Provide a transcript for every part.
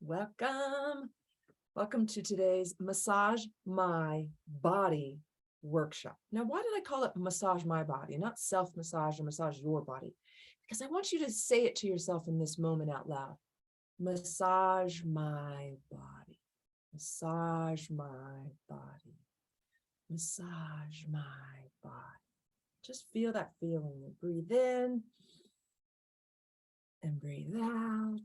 Welcome. Welcome to today's Massage My Body workshop. Now, why did I call it Massage My Body, not self-massage or massage your body? Because I want you to say it to yourself in this moment out loud. Massage my body. Massage my body. Massage my body. Just feel that feeling. Breathe in and breathe out.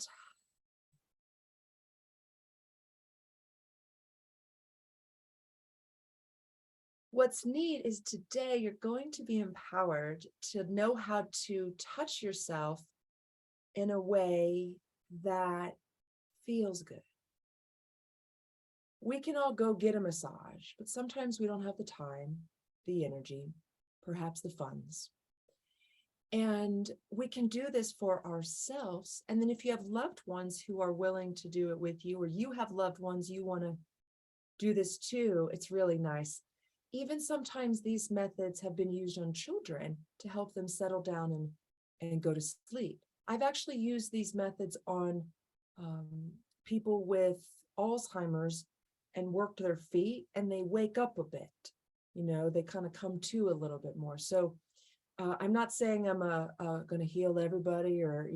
What's neat is today you're going to be empowered to know how to touch yourself in a way that feels good. We can all go get a massage, but sometimes we don't have the time, the energy, perhaps the funds. And we can do this for ourselves. And then if you have loved ones who are willing to do it with you, or you have loved ones you want to do this too, it's really nice. Even sometimes these methods have been used on children to help them settle down and go to sleep. I've actually used these methods on people with Alzheimer's and worked their feet, and they wake up a bit. You know, they kind of come to a little bit more. So I'm not saying I'm going to heal everybody or,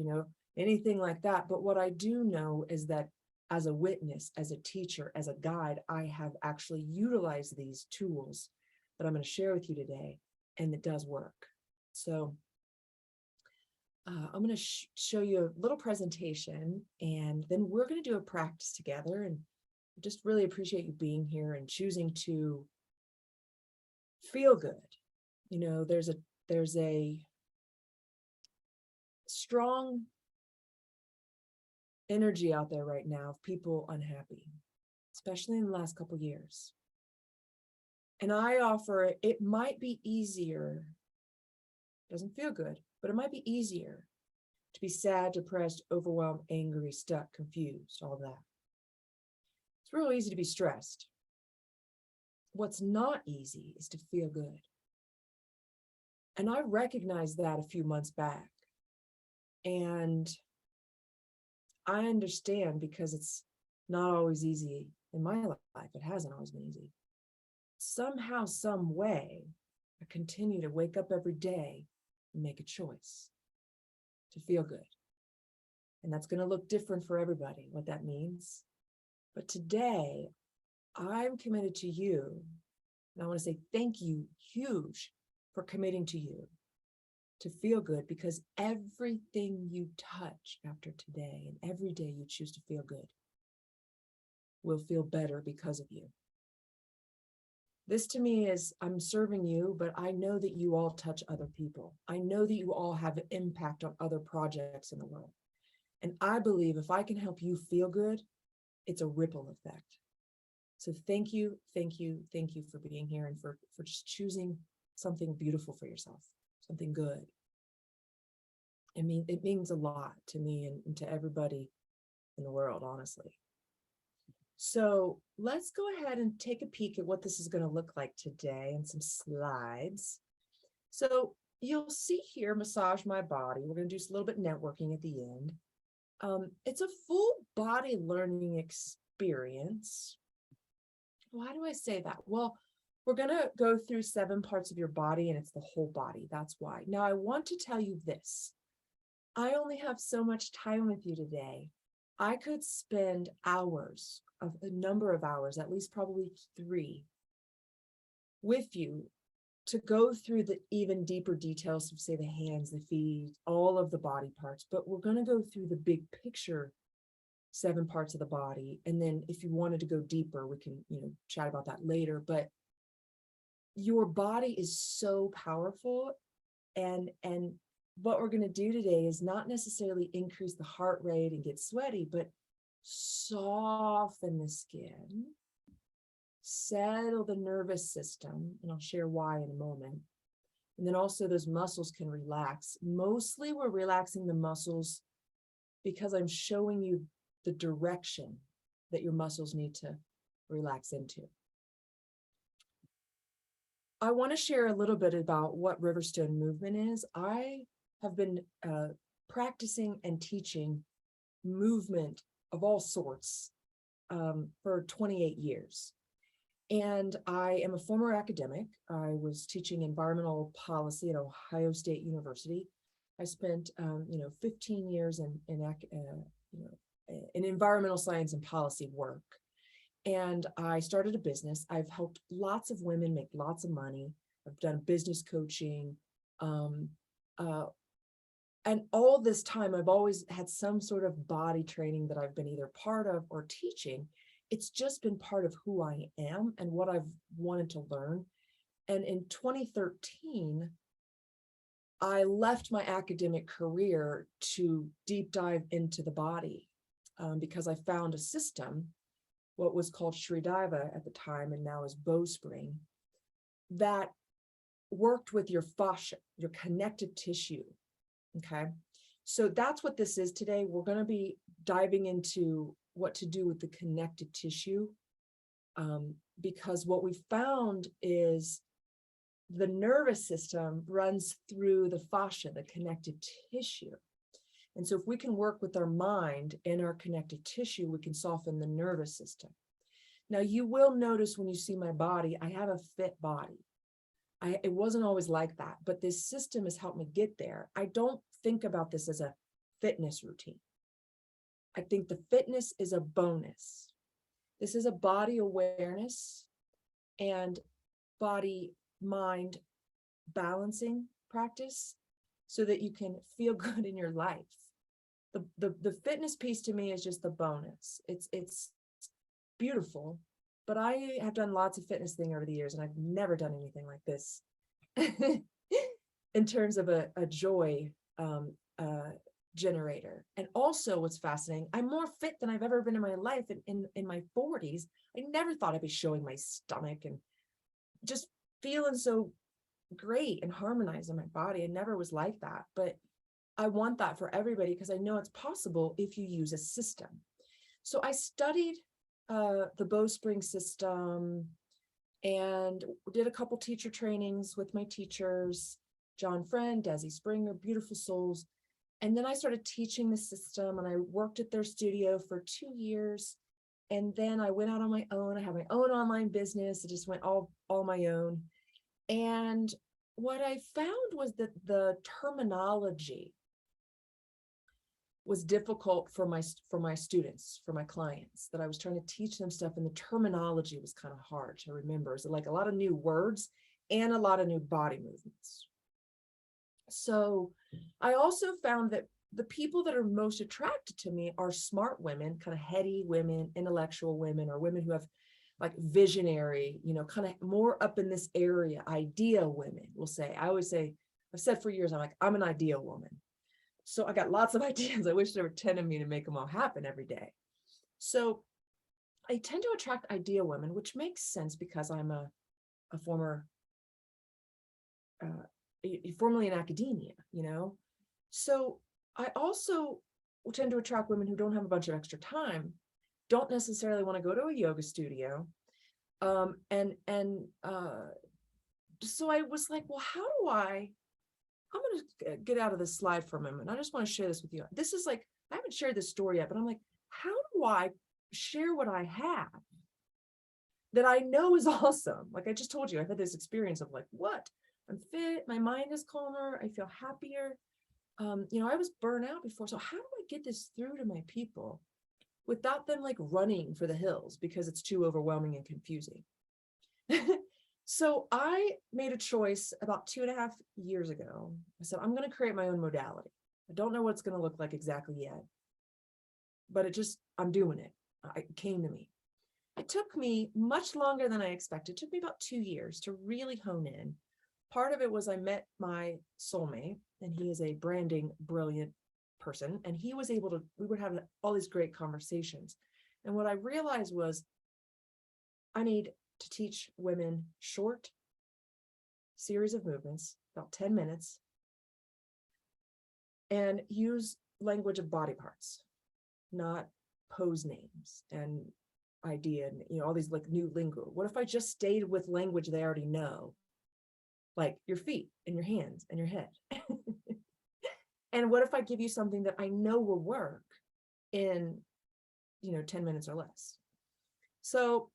anything like that. But what I do know is that as a witness, as a teacher, as a guide, I have actually utilized these tools that I'm going to share with you today, and it does work. So I'm going to show you a little presentation, and then we're going to do a practice together. And I just really appreciate you being here and choosing to feel good. You know, there's a strong energy out there right now of people unhappy, especially in the last couple of years. And I offer it might be easier, doesn't feel good, but it might be easier to be sad, depressed, overwhelmed, angry, stuck, confused, all that. It's real easy to be stressed. What's not easy is to feel good. And I recognized that a few months back. And I understand, because it's not always easy in my life. It hasn't always been easy. Somehow, some way, I continue to wake up every day and make a choice to feel good. And that's going to look different for everybody, what that means. But today, I'm committed to you. And I want to say thank you, huge, for committing to you to feel good, because everything you touch after today and every day you choose to feel good will feel better because of you. This to me is, I'm serving you, but I know that you all touch other people. I know that you all have an impact on other projects in the world. And I believe if I can help you feel good, it's a ripple effect. So thank you, thank you, thank you for being here, and for just choosing something beautiful for yourself, something good. I mean, it means a lot to me and to everybody in the world, honestly. So let's go ahead and take a peek at what this is going to look like today, and some slides. So you'll see here, Massage My Body. We're going to do a little bit of networking at the end. It's a full body learning experience. Why do I say that? Well, we're going to go through 7 parts of your body, and it's the whole body. That's why. Now, I want to tell you this. I only have so much time with you today. I could spend hours, a number of hours, at least probably 3, with you to go through the even deeper details of, say, the hands, the feet, all of the body parts. But we're going to go through the big picture 7 parts of the body. And then if you wanted to go deeper, we can, chat about that later. But your body is so powerful, and what we're going to do today is not necessarily increase the heart rate and get sweaty, but soften the skin, settle the nervous system, and I'll share why in a moment. And then also those muscles can relax. Mostly we're relaxing the muscles because I'm showing you the direction that your muscles need to relax into. I want to share a little bit about what Riverstone movement is. I have been practicing and teaching movement of all sorts for 28 years. And I am a former academic. I was teaching environmental policy at Ohio State University. I spent, 15 years in environmental science and policy work. And I started a business. I've helped lots of women make lots of money. I've done business coaching. And all this time, I've always had some sort of body training that I've been either part of or teaching. It's just been part of who I am and what I've wanted to learn. And in 2013, I left my academic career to deep dive into the body because I found a system, what was called Sridaiva at the time and now is Bowspring, that worked with your fascia, your connective tissue. Okay, so that's what this is today. We're going to be diving into what to do with the connective tissue, because what we found is the nervous system runs through the fascia, the connective tissue. And so if we can work with our mind and our connective tissue, we can soften the nervous system. Now, you will notice when you see my body, I have a fit body. It wasn't always like that, but this system has helped me get there. I don't think about this as a fitness routine. I think the fitness is a bonus. This is a body awareness and body-mind balancing practice so that you can feel good in your life. The fitness piece to me is just the bonus. It's beautiful, but I have done lots of fitness thing over the years, and I've never done anything like this in terms of a joy generator. And also what's fascinating, I'm more fit than I've ever been in my life. In my 40s, I never thought I'd be showing my stomach and just feeling so great and harmonized in my body. I never was like that, but I want that for everybody because I know it's possible if you use a system. So I studied the Bowspring system and did a couple teacher trainings with my teachers, John Friend, Desi Springer, beautiful souls. And then I started teaching the system and I worked at their studio for 2 years. And then I went out on my own. I have my own online business. It just went all my own. And what I found was that the terminology was difficult for my students, for my clients, that I was trying to teach them stuff and the terminology was kind of hard to remember. So like a lot of new words and a lot of new body movements. So I also found that the people that are most attracted to me are smart women, kind of heady women, intellectual women, or women who have like visionary, kind of more up in this area, idea women, we'll say. I always say, I've said for years, I'm an ideal woman. So I got lots of ideas. I wish there were 10 of me to make them all happen every day. So I tend to attract ideal women, which makes sense because I'm a former, formerly in academia, So I also tend to attract women who don't have a bunch of extra time, don't necessarily want to go to a yoga studio. So I was like, well, I'm going to get out of this slide for a moment. I just want to share this with you. This is like, I haven't shared this story yet, but I'm like, how do I share what I have that I know is awesome? Like I just told you, I've had this experience of like, what? I'm fit, my mind is calmer, I feel happier. I was burnt out before. So how do I get this through to my people without them like running for the hills because it's too overwhelming and confusing? So I made a choice about 2.5 years ago. I said, I'm going to create my own modality. I don't know what it's going to look like exactly yet, but I'm doing it. It came to me. It took me much longer than I expected. It took me about 2 years to really hone in. Part of it was I met my soulmate, and he is a branding brilliant person. And we would have all these great conversations. And what I realized was I need to teach women short series of movements, about 10 minutes, and use language of body parts, not pose names and idea and all these like new lingo. What if I just stayed with language they already know, like your feet and your hands and your head? And what if I give you something that I know will work in 10 minutes or less. So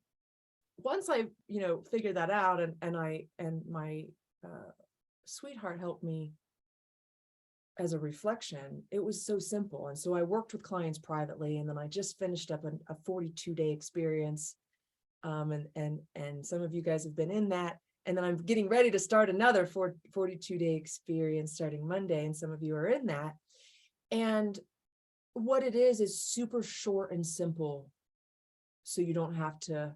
once I, figured that out, and my sweetheart helped me as a reflection, it was so simple. And so I worked with clients privately, and then I just finished up a 42-day experience. And some of you guys have been in that. And then I'm getting ready to start another 42-day experience starting Monday. And some of you are in that. And what it is super short and simple. So you don't have to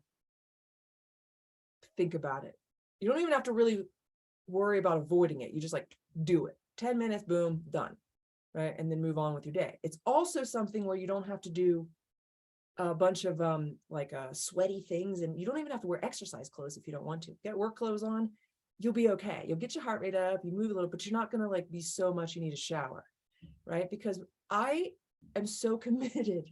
think about it. You don't even have to really worry about avoiding it. You just like do it. 10 minutes, boom, done. Right. And then move on with your day. It's also something where you don't have to do a bunch of sweaty things, and you don't even have to wear exercise clothes if you don't want to. Get work clothes on, you'll be okay. You'll get your heart rate up, you move a little, but you're not going to like be so much you need a shower, right? Because I am so committed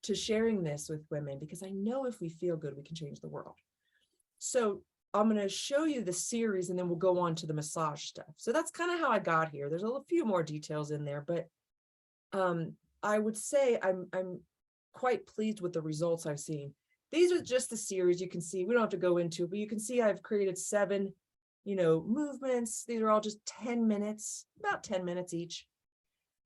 to sharing this with women, because I know if we feel good, we can change the world. So I'm going to show you the series, and then we'll go on to the massage stuff. So that's kind of how I got here. There's a few more details in there, but I would say I'm quite pleased with the results I've seen. These are just the series. You can see, we don't have to go into it, but you can see I've created 7, movements. These are all just 10 minutes, about 10 minutes each.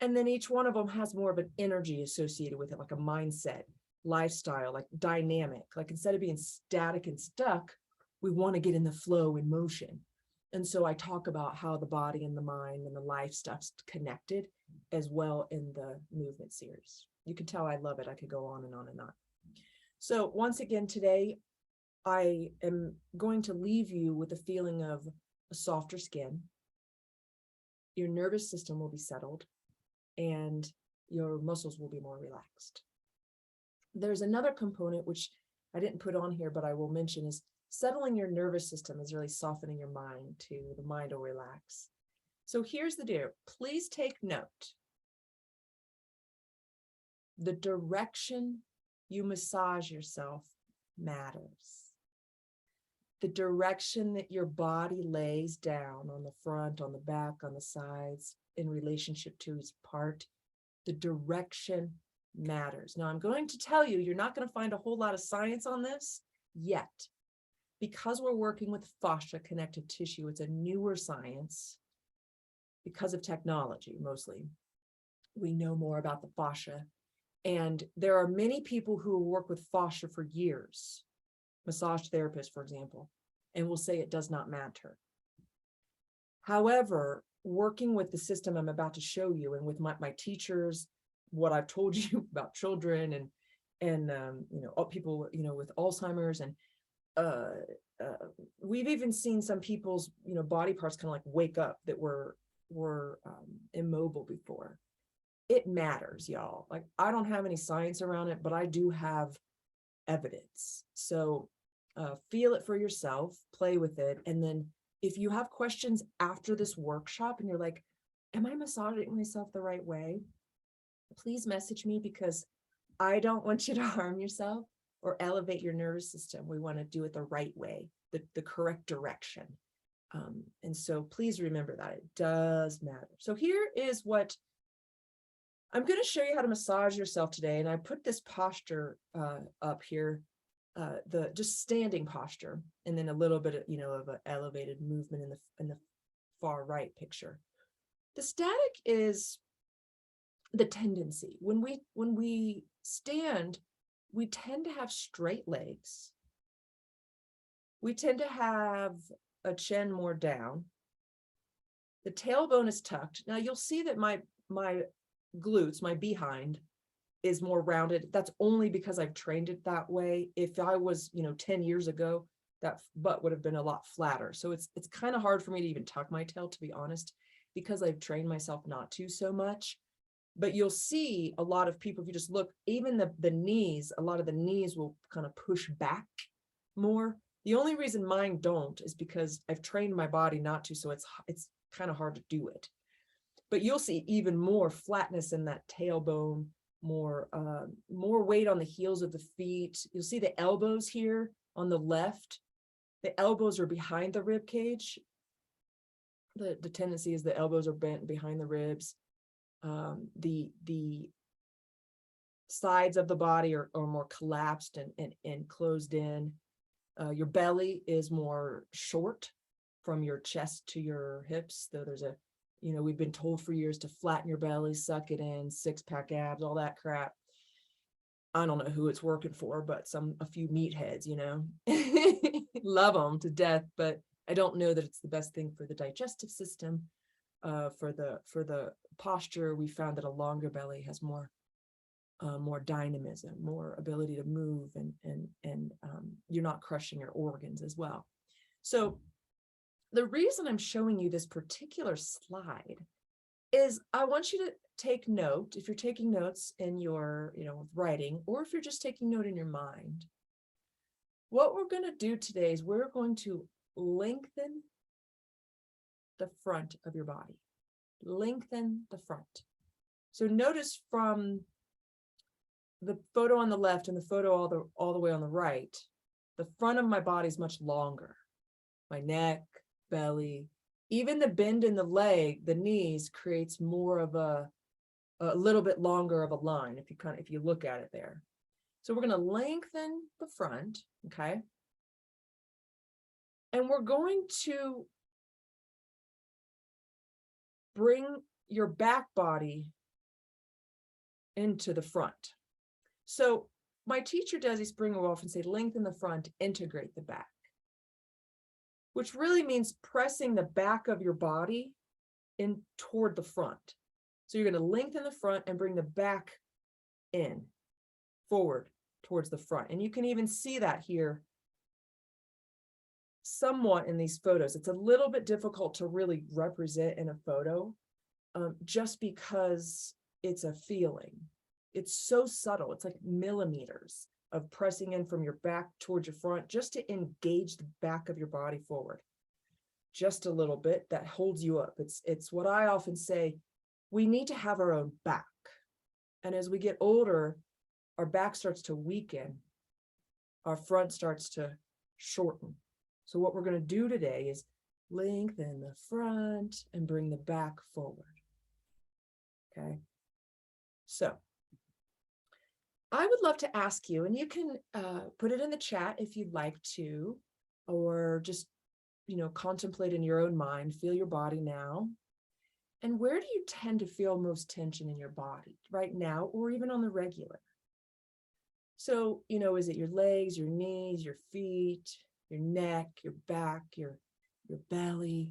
And then each one of them has more of an energy associated with it, like a mindset, lifestyle, like dynamic. Like instead of being static and stuck, we want to get in the flow in motion. And so I talk about how the body and the mind and the life stuff's connected as well in the movement series. You can tell I love it. I could go on and on and on. So once again, today, I am going to leave you with a feeling of a softer skin. Your nervous system will be settled, and your muscles will be more relaxed. There's another component, which I didn't put on here, but I will mention, is settling your nervous system is really softening your mind too. The mind will relax. So here's the deal. Please take note. The direction you massage yourself matters. The direction that your body lays down on the front, on the back, on the sides, in relationship to its part, the direction matters. Now, I'm going to tell you, you're not going to find a whole lot of science on this yet. Because we're working with fascia connective tissue, it's a newer science because of technology, mostly. We know more about the fascia. And there are many people who work with fascia for years, massage therapists, for example, and will say it does not matter. However, working with the system I'm about to show you, and with my teachers, what I've told you about children and people, with Alzheimer's, and we've even seen some people's, body parts kind of like wake up that were immobile before. It matters, y'all. Like, I don't have any science around it, but I do have evidence. So feel it for yourself, play with it. And then if you have questions after this workshop and you're like, am I massaging myself the right way? Please message me, because I don't want you to harm yourself or elevate your nervous system. We want to do it the right way, the correct direction. And so please remember that it does matter. So here is what I'm going to show you how to massage yourself today. And I put this posture up here, the just standing posture, and then a little bit of, of an elevated movement in the far right picture. The static is the tendency. When we stand, we tend to have straight legs. We tend to have a chin more down. The tailbone is tucked. Now you'll see that my glutes, my behind, is more rounded. That's only because I've trained it that way. If I was, 10 years ago, that butt would have been a lot flatter. So it's kind of hard for me to even tuck my tail, to be honest, because I've trained myself not to so much. But you'll see a lot of people, if you just look, even the knees, a lot of the knees will kind of push back more. The only reason mine don't is because I've trained my body not to, so it's kind of hard to do it. But you'll see even more flatness in that tailbone, more weight on the heels of the feet. You'll see the elbows here on the left. The elbows are behind the rib cage. The tendency is the elbows are bent behind the ribs. The sides of the body are more collapsed and closed in. Your belly is more short from your chest to your hips, though there's a, we've been told for years to flatten your belly, suck it in, 6-pack abs, all that crap. I don't know who it's working for, but a few meatheads, love them to death, but I don't know that it's the best thing for the digestive system. For the posture, we found that a longer belly has more dynamism, more ability to move, and you're not crushing your organs as well. So the reason I'm showing you this particular slide is I want you to take note, if you're taking notes in your, writing, or if you're just taking note in your mind. What we're going to do today is we're going to lengthen the front of your body. Lengthen the front. So notice from the photo on the left and the photo all the way on the right, the front of my body is much longer. My neck, belly, even the bend in the leg, the knees creates more of a little bit longer of a line if you look at it there. So we're going to lengthen the front, okay? And we're going to bring your back body into the front. So my teacher, Desi Springer, will often say, lengthen the front, integrate the back, which really means pressing the back of your body in toward the front. So you're going to lengthen the front and bring the back in, forward towards the front. And you can even see that here somewhat in these photos. It's a little bit difficult to really represent in a photo, just because it's a feeling. It's so subtle. It's like millimeters of pressing in from your back towards your front, just to engage the back of your body forward. Just a little bit that holds you up. It's what I often say, we need to have our own back. And as we get older, our back starts to weaken. Our front starts to shorten. So what we're going to do today is lengthen the front and bring the back forward. Okay. So I would love to ask you, and you can put it in the chat if you'd like to, or just, contemplate in your own mind, feel your body now. And where do you tend to feel most tension in your body right now, or even on the regular? So, is it your legs, your knees, your feet, your neck, your back, your belly?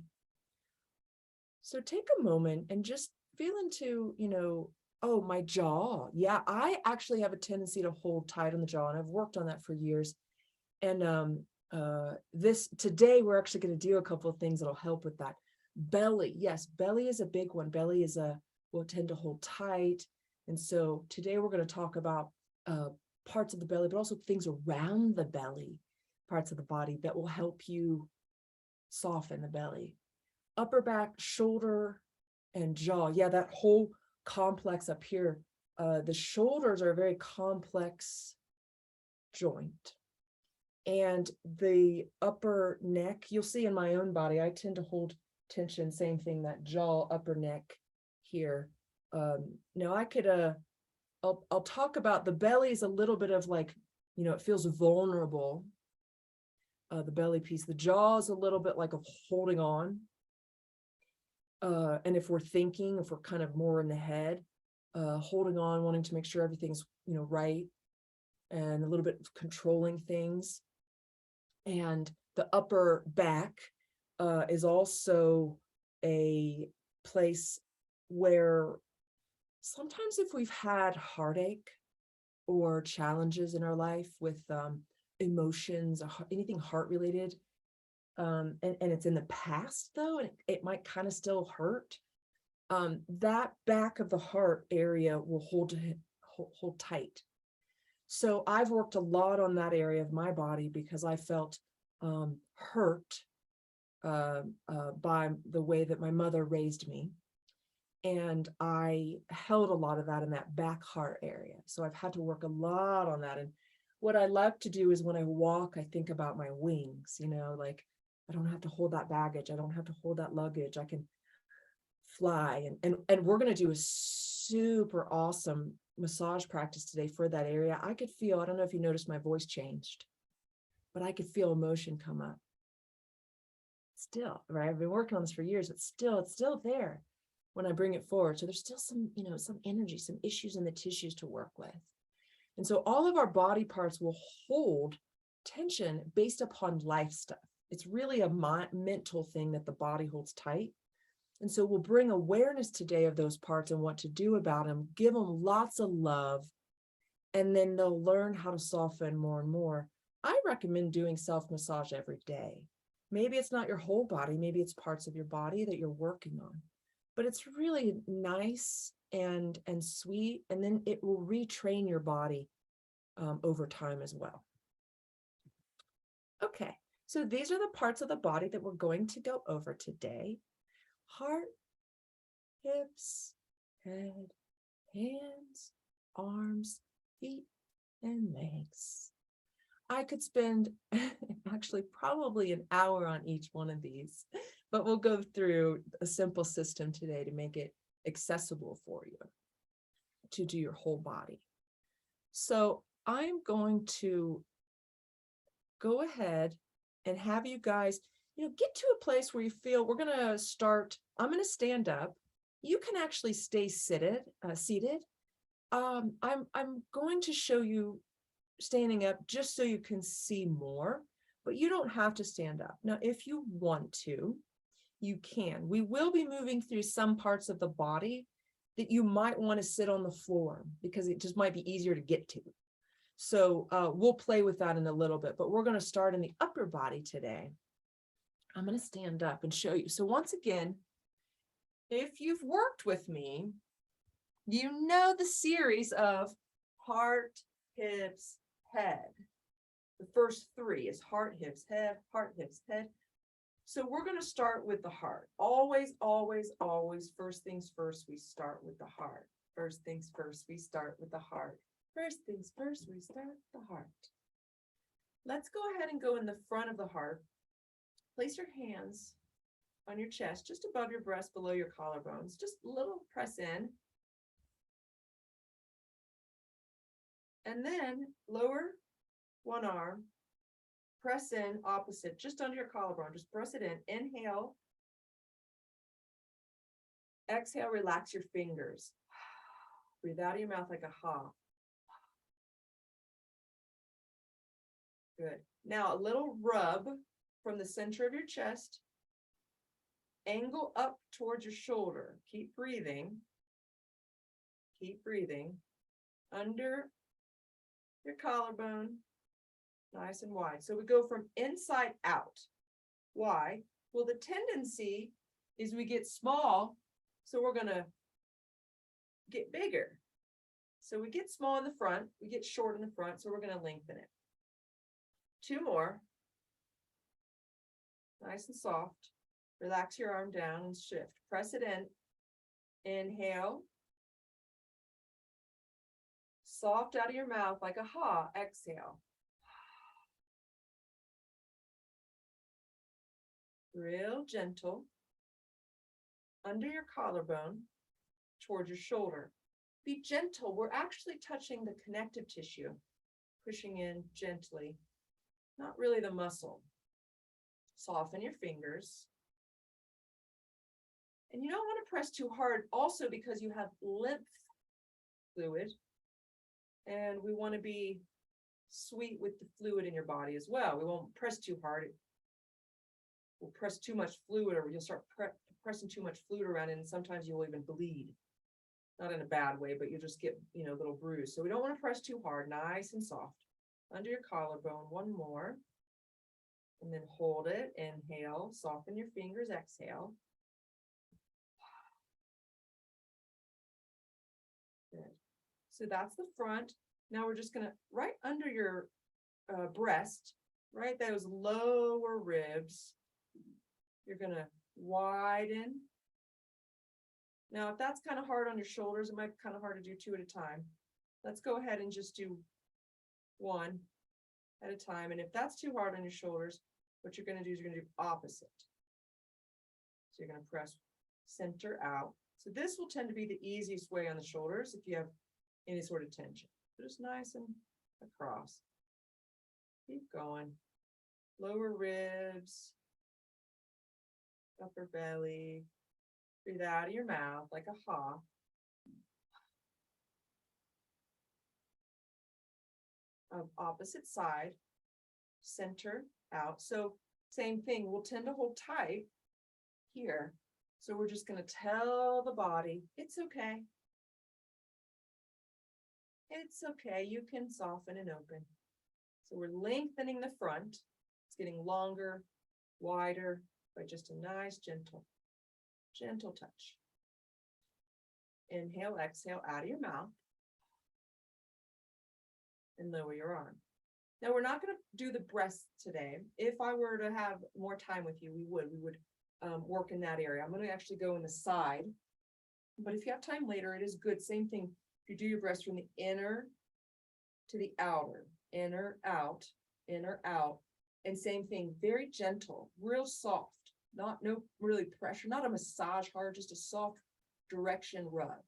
So take a moment and just feel into, oh, my jaw. Yeah, I actually have a tendency to hold tight on the jaw, and I've worked on that for years. And today we're actually going to do a couple of things that'll help with that. Belly, yes, belly is a big one. Belly will tend to hold tight. And so today we're going to talk about parts of the belly, but also things around the belly, parts of the body that will help you soften the belly. Upper back, shoulder, and jaw. Yeah, that whole complex up here. The shoulders are a very complex joint. And the upper neck, you'll see in my own body, I tend to hold tension, same thing, that jaw, upper neck here. Now I could, I'll talk about the belly is a little bit of like, it feels vulnerable, the belly piece. The jaw is a little bit like of holding on. And if we're thinking, if we're kind of more in the head, holding on, wanting to make sure everything's, right, and a little bit of controlling things. And the upper back is also a place where sometimes if we've had heartache or challenges in our life with emotions, or anything heart related, and it's in the past though, and it might kind of still hurt, that back of the heart area will hold tight. So I've worked a lot on that area of my body because I felt hurt by the way that my mother raised me. And I held a lot of that in that back heart area. So I've had to work a lot on that. And what I like to do is when I walk, I think about my wings, like I don't have to hold that baggage. I don't have to hold that luggage. I can fly. And we're going to do a super awesome massage practice today for that area, I could feel, I don't know if you noticed my voice changed, but I could feel emotion come up. Still, right? I've been working on this for years, but still, it's still there when I bring it forward. So there's still some, some energy, some issues in the tissues to work with. And so all of our body parts will hold tension based upon life stuff. It's really a mental thing that the body holds tight. And so we'll bring awareness today of those parts and what to do about them, give them lots of love, and then they'll learn how to soften more and more. I recommend doing self-massage every day. Maybe it's not your whole body, maybe it's parts of your body that you're working on, but it's really nice and sweet, and then it will retrain your body over time as well. Okay, so these are the parts of the body that we're going to go over today. Heart, hips, head, hands, arms, feet, and legs. I could spend actually probably an hour on each one of these, but we'll go through a simple system today to make it accessible for you to do your whole body. So I'm going to go ahead and have you guys, get to a place where you feel we're going to start. I'm going to stand up. You can actually stay seated. I'm going to show you standing up just so you can see more, but you don't have to stand up. Now, if you want to, you can. We will be moving through some parts of the body that you might want to sit on the floor because it just might be easier to get to. So we'll play with that in a little bit, but we're going to start in the upper body today. I'm going to stand up and show you. So once again, if you've worked with me, you know the series of heart, hips, head. The first three is heart, hips, head, heart, hips, head. So we're going to start with the heart. Always, always, always, first things first, we start with the heart. First things first, we start with the heart. First things first, we start with the heart. Let's go ahead and go in the front of the heart. Place your hands on your chest, just above your breast, below your collarbones. Just a little press in. And then lower one arm, press in opposite, just under your collarbone. Just press it in. Inhale. Exhale, relax your fingers. Breathe out of your mouth like a ha. Good. Now a little rub from the center of your chest. Angle up towards your shoulder. Keep breathing. Keep breathing. Under your collarbone. Nice and wide. So we go from inside out. Why? Well, the tendency is we get small, so we're going to get bigger. So we get small in the front, we get short in the front, so we're going to lengthen it. Two more. Nice and soft. Relax your arm down and shift. Press it in. Inhale. Soft out of your mouth like a ha. Exhale. Real gentle. Under your collarbone, towards your shoulder. Be gentle. We're actually touching the connective tissue. Pushing in gently. Not really the muscle. Soften your fingers. And you don't want to press too hard also because you have lymph fluid. And we want to be sweet with the fluid in your body as well. We won't press too hard. We'll press too much fluid, or you'll start pressing too much fluid around, and sometimes you'll even bleed. Not in a bad way, but you'll just get, a little bruise. So we don't want to press too hard. Nice and soft. Under your collarbone, one more. And then hold it. Inhale. Soften your fingers. Exhale. Good. So that's the front. Now we're just going to, right under your breast, right, those lower ribs, you're going to widen. Now, if that's kind of hard on your shoulders, it might be kind of hard to do two at a time. Let's go ahead and just do one at a time. And if that's too hard on your shoulders, what you're going to do is you're going to do opposite. So you're going to press center out. So this will tend to be the easiest way on the shoulders. If you have any sort of tension. Just nice and across. Keep going. Lower ribs, upper belly. Breathe out of your mouth like a ha. Of opposite side, center out. So same thing, we'll tend to hold tight here. So we're just going to tell the body, it's okay. It's okay, you can soften and open. So we're lengthening the front. It's getting longer, wider, by just a nice, gentle touch. Inhale, exhale out of your mouth. And lower your arm. Now we're not going to do the breasts today. If I were to have more time with you, we would work in that area. I'm going to actually go in the side, but if you have time later, it is good. Same thing. If you do your breasts from the inner to the outer, inner, out, and same thing, very gentle, real soft, no really pressure, not a massage hard, just a soft direction rub.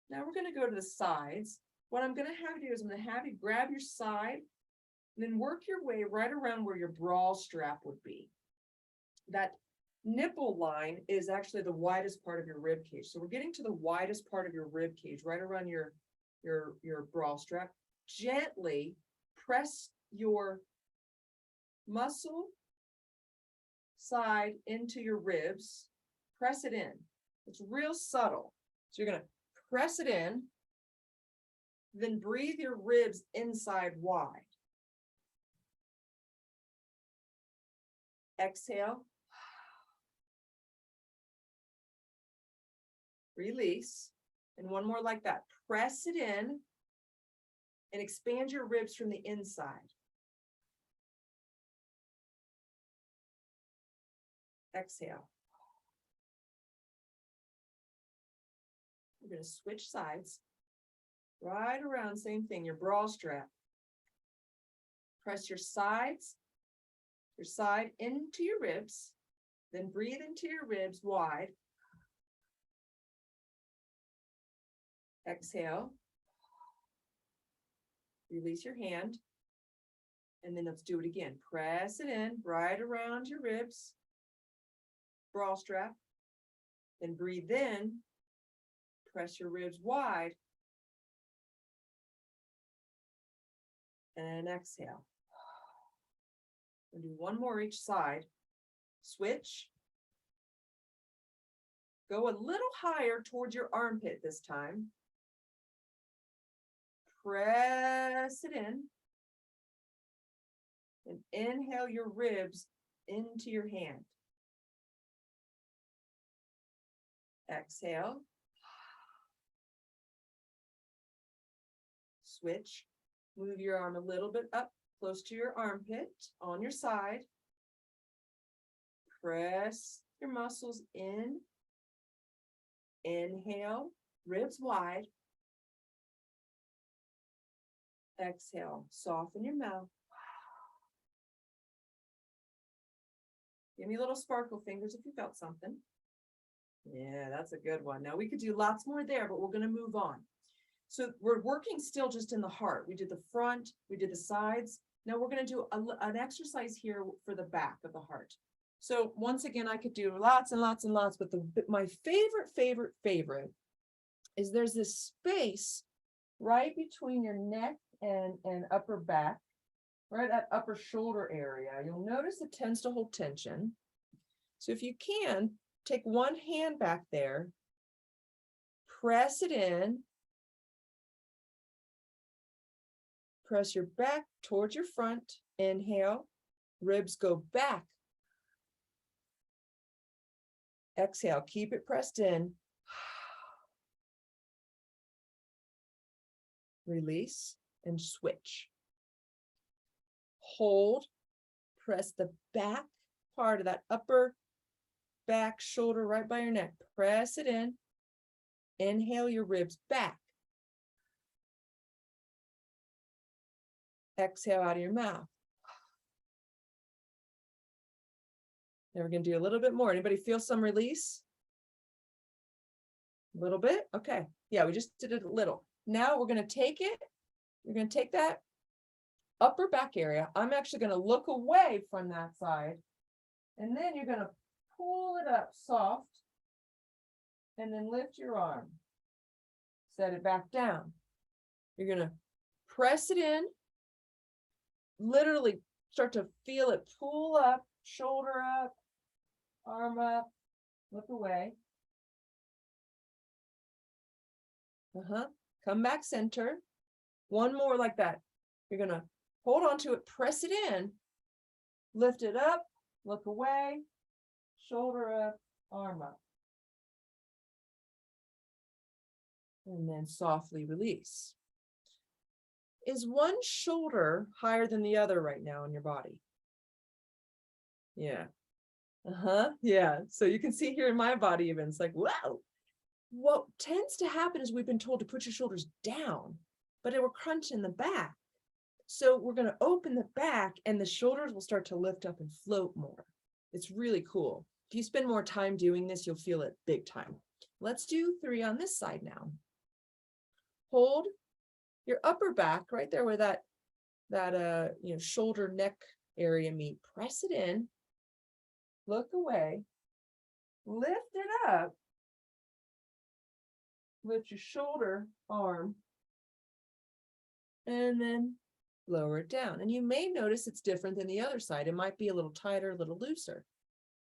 Now we're going to go to the sides. What I'm going to have you do is I'm going to have you grab your side and then work your way right around where your bra strap would be. That nipple line is actually the widest part of your rib cage. So we're getting to the widest part of your rib cage, right around your bra strap. Gently press your muscle side into your ribs. Press it in. It's real subtle. So you're going to press it in. Then breathe your ribs inside wide. Exhale. Release. And one more like that. Press it in and expand your ribs from the inside. Exhale. We're going to switch sides. Right around, same thing, your bra strap. Press your side into your ribs, then breathe into your ribs wide. Exhale. Release your hand. And then let's do it again. Press it in right around your ribs, bra strap. Then breathe in, press your ribs wide. And exhale. We'll do one more each side. Switch. Go a little higher towards your armpit this time. Press it in. And inhale your ribs into your hand. Exhale. Switch. Move your arm a little bit up, close to your armpit, on your side. Press your muscles in. Inhale, ribs wide. Exhale, soften your mouth. Give me little sparkle fingers if you felt something. Yeah, that's a good one. Now we could do lots more there, but we're going to move on. So we're working still just in the heart. We did the front, we did the sides. Now we're going to do an exercise here for the back of the heart. So once again, I could do lots and lots and lots, but my favorite is there's this space right between your neck and upper back, right at upper shoulder area. You'll notice it tends to hold tension. So if you can, take one hand back there, press it in, press your back towards your front, inhale, ribs go back. Exhale, keep it pressed in. Release and switch. Hold, press the back part of that upper back shoulder right by your neck. Press it in. Inhale your ribs back. Exhale out of your mouth. Now we're going to do a little bit more. Anybody feel some release? A little bit? Okay. Yeah, we just did it a little. Now we're going to take it. You're going to take that upper back area. I'm actually going to look away from that side. And then you're going to pull it up soft and then lift your arm. Set it back down. You're going to press it in. Literally start to feel it pull up, shoulder up, arm up, look away. Come back center. One more like that. You're going to hold on to it, press it in, lift it up, look away, shoulder up, arm up. And then softly release. Is one shoulder higher than the other right now in your body? Yeah. Yeah. So you can see here in my body even, it's like, wow. What tends to happen is we've been told to put your shoulders down, but we're crunching the back. So we're going to open the back and the shoulders will start to lift up and float more. It's really cool. If you spend more time doing this, you'll feel it big time. Let's do 3 on this side now. Hold your upper back right there where that shoulder neck area meet. Press it in, look away, lift it up, lift your shoulder, arm, and then lower it down. And you may notice it's different than the other side. It might be a little tighter, a little looser.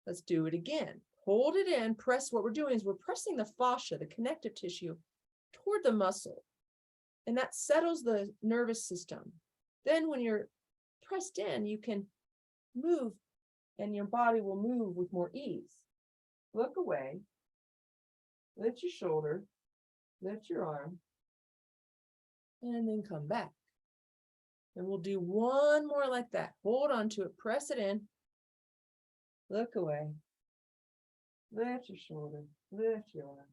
Let's do it again. Hold it in, press. What we're doing is we're pressing the fascia, the connective tissue, toward the muscle. And that settles the nervous system. Then when you're pressed in, you can move and your body will move with more ease. Look away, lift your shoulder, lift your arm, and then come back. And we'll do one more like that. Hold on to it, press it in, look away, lift your shoulder, lift your arm.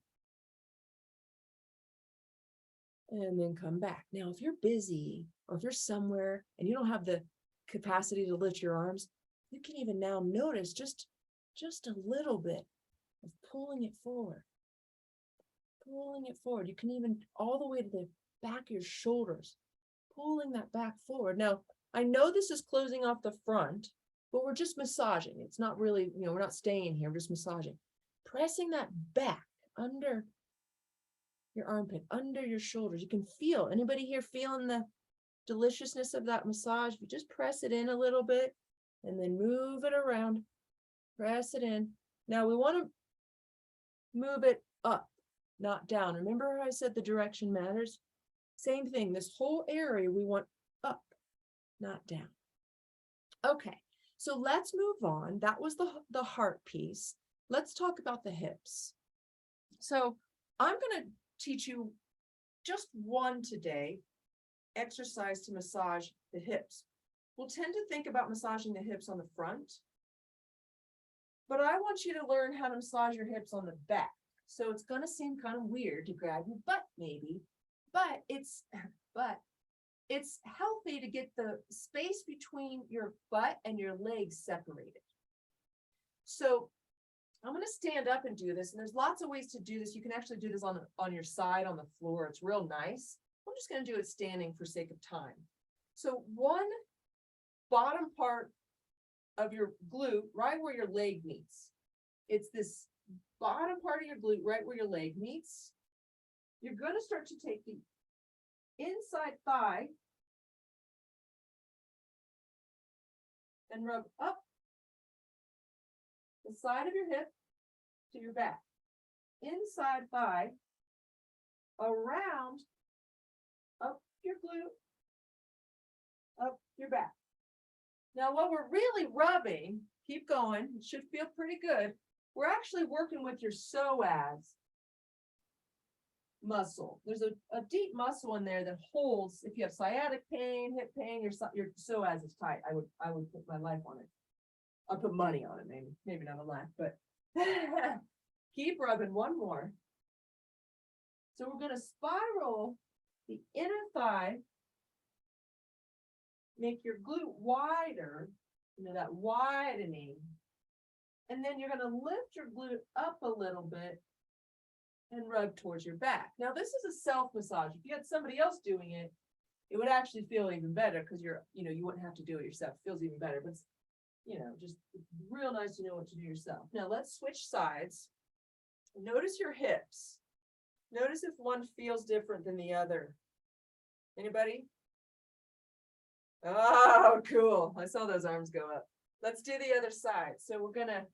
And then come back. Now, if you're busy or if you're somewhere and you don't have the capacity to lift your arms, you can even now notice just a little bit of pulling it forward. Pulling it forward. You can even all the way to the back of your shoulders, pulling that back forward. Now, I know this is closing off the front, but we're just massaging. It's not really, we're not staying here, we're just massaging. Pressing that back under your armpit, under your shoulders. You can feel, anybody here feeling the deliciousness of that massage? You just press it in a little bit and then move it around, press it in. Now we want to move it up, not down. Remember how I said the direction matters? Same thing, this whole area we want up, not down. Okay, so let's move on. That was the heart piece. Let's talk about the hips. So I'm going to teach you just one today, exercise to massage the hips. We'll tend to think about massaging the hips on the front, but I want you to learn how to massage your hips on the back. So it's going to seem kind of weird to grab your butt maybe, but it's healthy to get the space between your butt and your legs separated. So I'm going to stand up and do this, and there's lots of ways to do this. You can actually do this on your side on the floor. It's real nice. I'm just going to do it standing for sake of time. So one bottom part of your glute, right where your leg meets. It's this bottom part of your glute, right where your leg meets. You're going to start to take the inside thigh and rub up the side of your hip to your back. Inside thigh, around, up your glute, up your back. Now, what we're really rubbing, keep going, it should feel pretty good. We're actually working with your psoas muscle. There's a deep muscle in there that holds, if you have sciatic pain, hip pain, your psoas is tight. I would put my life on it. I'll put money on it, maybe not a lot, but keep rubbing. One more. So we're going to spiral the inner thigh, make your glute wider, that widening, and then you're going to lift your glute up a little bit and rub towards your back. Now, this is a self massage. If you had somebody else doing it, it would actually feel even better because you wouldn't have to do it yourself. It feels even better, but it's, just real nice to know what to do yourself. Now let's switch sides. Notice your hips. Notice if one feels different than the other. Anybody? Oh, cool. I saw those arms go up. Let's do the other side. So we're gonna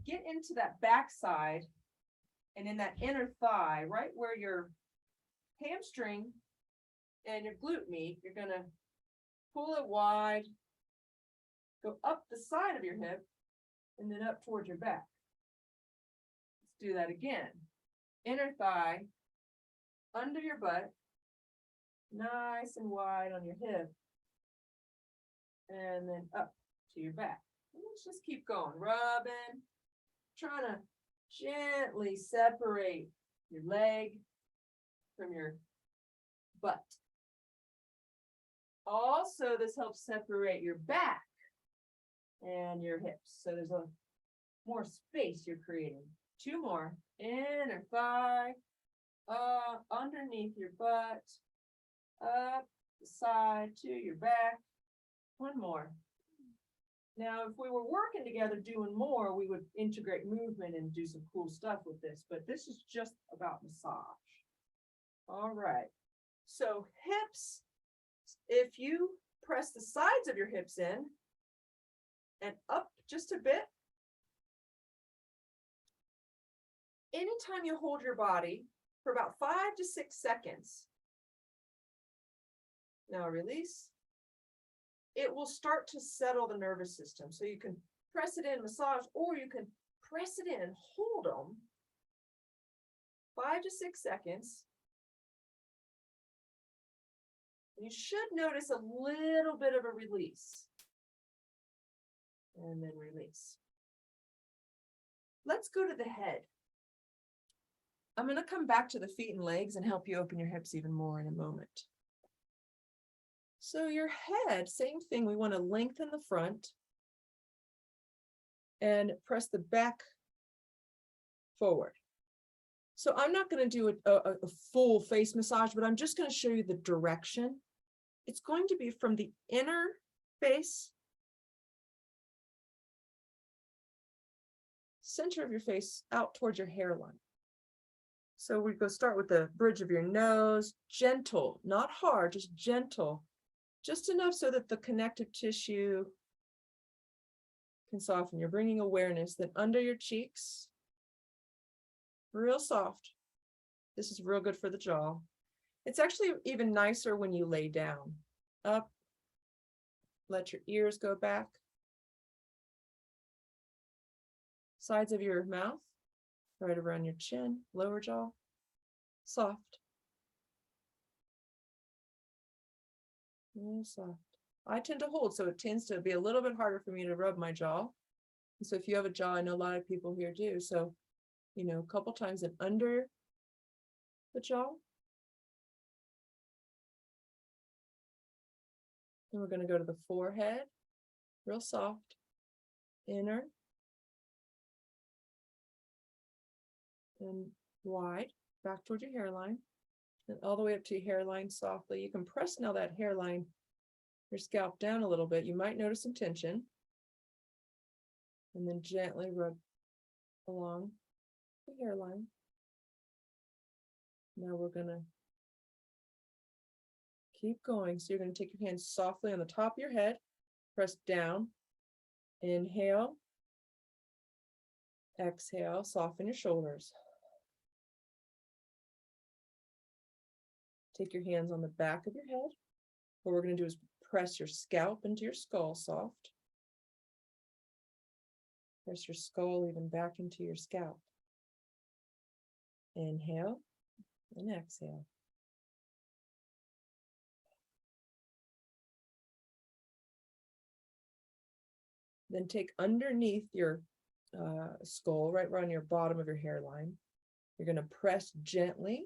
get into that back side and in that inner thigh, right where your hamstring and your glute meet, you're gonna pull it wide, go up the side of your hip, and then up towards your back. Let's do that again. Inner thigh, under your butt, nice and wide on your hip, and then up to your back. And let's just keep going, rubbing, trying to gently separate your leg from your butt. Also, this helps separate your back and your hips. So there's a more space you're creating. Two more. Inner thigh, underneath your butt, up the side to your back. One more. Now, if we were working together doing more, we would integrate movement and do some cool stuff with this, but this is just about massage. All right. So hips, if you press the sides of your hips in and up just a bit, anytime you hold your body for about 5 to 6 seconds, now release, it will start to settle the nervous system. So you can press it in, massage, or you can press it in, hold them 5 to 6 seconds. You should notice a little bit of a release. And then release. Let's go to the head. I'm going to come back to the feet and legs and help you open your hips even more in a moment. So your head, same thing. We want to lengthen the front and press the back forward. So I'm not going to do a full face massage, but I'm just going to show you the direction. It's going to be from the inner face, center of your face, out towards your hairline. So we go start with the bridge of your nose, gentle, not hard, just gentle, just enough so that the connective tissue can soften. You're bringing awareness. Then under your cheeks, real soft. This is real good for the jaw. It's actually even nicer when you lay down. Up, let your ears go back. Sides of your mouth, right around your chin, lower jaw, soft. Real soft. I tend to hold, so it tends to be a little bit harder for me to rub my jaw. So if you have a jaw, I know a lot of people here do. So, a couple times and under the jaw. Then we're going to go to the forehead, real soft, inner, and wide, back toward your hairline, and all the way up to your hairline softly. You can press now that hairline, your scalp down a little bit. You might notice some tension. And then gently rub along the hairline. Now we're going to keep going. So you're going to take your hands softly on the top of your head, press down, inhale, exhale, soften your shoulders. Take your hands on the back of your head. What we're going to do is press your scalp into your skull soft. Press your skull even back into your scalp. Inhale and exhale. Then take underneath your skull, right around your bottom of your hairline. You're going to press gently.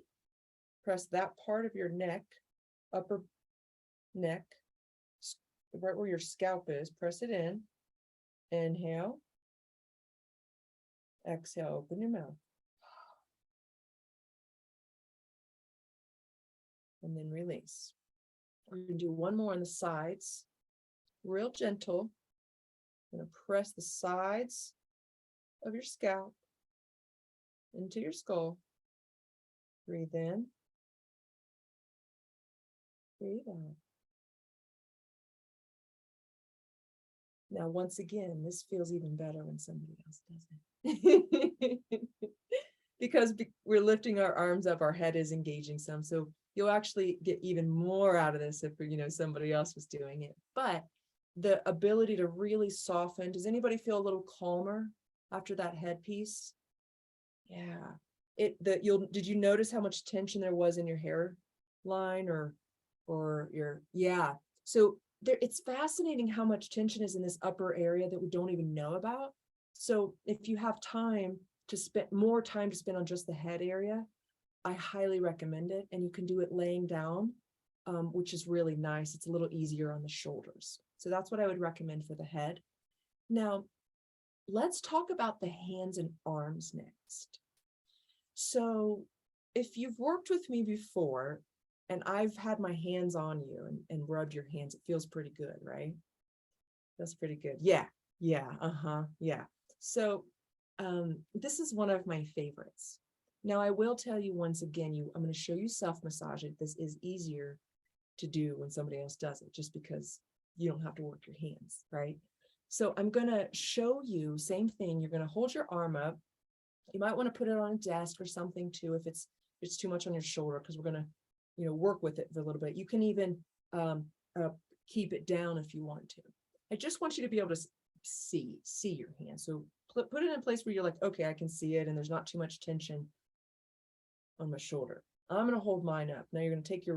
Press that part of your neck, upper neck, right where your scalp is. Press it in. Inhale. Exhale, open your mouth. and then release. We're going to do one more on the sides, real gentle. I'm going to press the sides of your scalp into your skull. Breathe in, breathe out. Now, once again, this feels even better when somebody else does it. Because we're lifting our arms up, our head is engaging some. So you'll actually get even more out of this if, somebody else was doing it. But the ability to really soften, does anybody feel a little calmer after that headpiece? Yeah. Did you notice how much tension there was in your hairline or yeah. So it's fascinating how much tension is in this upper area that we don't even know about. So if you have time to spend more time to spend on just the head area, I highly recommend it. And you can do it laying down, which is really nice. It's a little easier on the shoulders. So that's what I would recommend for the head. Now, let's talk about the hands and arms next. So if you've worked with me before, and I've had my hands on you and rubbed your hands, it feels pretty good, right? That's pretty good. Yeah. Yeah. Yeah. So this is one of my favorites. Now, I will tell you once again, I'm going to show you self-massage. This is easier to do when somebody else does it, just because you don't have to work your hands, right? So I'm going to show you, same thing. You're going to hold your arm up. You might want to put it on a desk or something too, if it's too much on your shoulder, because we're going to work with it for a little bit. You can even keep it down if you want to. I just want you to be able to see your hand. So put it in a place where you're like, okay, I can see it, and there's not too much tension on my shoulder. I'm going to hold mine up. Now you're going to take